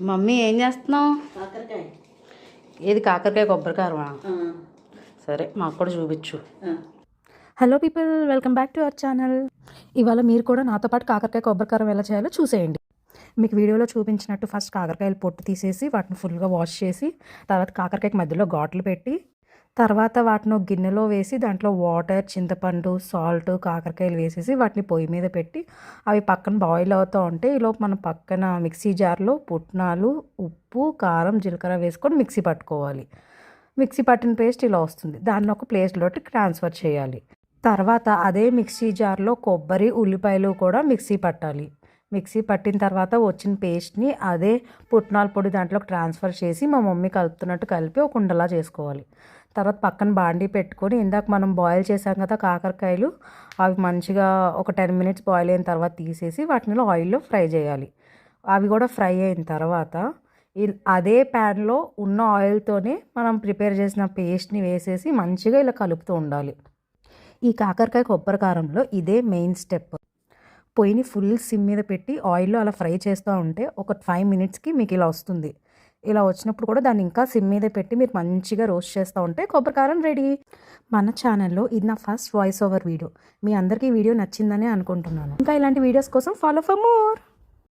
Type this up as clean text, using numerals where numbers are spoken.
Mummy ఏం చేస్తున్నావు? కాకరకాయ. ఏది కాకరకాయ కొబ్బరికారమా? సరే మాకు కూడా చూపించు. Hello people, welcome back to our channel. ఇవాళ మీరు కూడా నాతో పాటు కాకరకాయ కొబ్బరికారం ఎలా చేయాలో చూసేయండి. మీకు వీడియోలో చూపించినట్టు ఫస్ట్ కాకరకాయలు పొట్టు తీసేసి వాటిని ఫుల్గా వాష్ చేసి, తర్వాత కాకరకాయకి మధ్యలో ఘాట్లు పెట్టి, తర్వాత వాటిని ఒక గిన్నెలో వేసి దాంట్లో వాటర్, చింతపండు, సాల్ట్, కాకరకాయలు వేసేసి వాటిని పొయ్యి మీద పెట్టి అవి పక్కన బాయిల్ అవుతూ ఉంటే ఈలోపు మనం పక్కన మిక్సీ జార్లో పుట్నాలు, ఉప్పు, కారం, జీలకర్ర వేసుకొని మిక్సీ పట్టుకోవాలి. మిక్సీ పట్టిన పేస్ట్ ఇలా వస్తుంది. దాన్ని ఒక ప్లేస్లోకి ట్రాన్స్ఫర్ చేయాలి. తర్వాత అదే మిక్సీ జార్లో కొబ్బరి, ఉల్లిపాయలు కూడా మిక్సీ పట్టాలి. మిక్సీ పట్టిన తర్వాత వచ్చిన పేస్ట్ని అదే పుట్నాల పొడి దాంట్లోకి ట్రాన్స్ఫర్ చేసి మా మమ్మీ కలుపుతున్నట్టు కలిపి ఒక ఉండలా చేసుకోవాలి. తర్వాత పక్కన బాండీ పెట్టుకొని ఇందాక మనం బాయిల్ చేసాం కదా కాకరకాయలు, అవి మంచిగా ఒక 10 మినిట్స్ బాయిల్ అయిన తర్వాత తీసేసి వాటిని ఆయిల్లో ఫ్రై చేయాలి. అవి కూడా ఫ్రై అయిన తర్వాత అదే ప్యాన్లో ఉన్న ఆయిల్తోనే మనం ప్రిపేర్ చేసిన పేస్ట్ని వేసేసి మంచిగా ఇలా కలుపుతూ ఉండాలి. ఈ కాకరకాయ కొబ్బరి కారంలో ఇదే మెయిన్ స్టెప్. పొయ్యిని ఫుల్ సిమ్ మీద పెట్టి ఆయిల్లో అలా ఫ్రై చేస్తూ ఉంటే ఒక 5 మినిట్స్కి మీకు ఇలా వస్తుంది. ఇలా వచ్చినప్పుడు కూడా దాన్ని ఇంకా సిమ్ మీద పెట్టి మీరు మంచిగా రోస్ట్ చేస్తూ ఉంటే కొబ్బరికారం రెడీ. మన ఛానల్లో ఇది నా ఫస్ట్ వాయిస్ ఓవర్ వీడియో. మీ అందరికీ వీడియో నచ్చిందని అనుకుంటున్నాను. ఇంకా ఇలాంటి వీడియోస్ కోసం ఫాలో ఫర్ మోర్.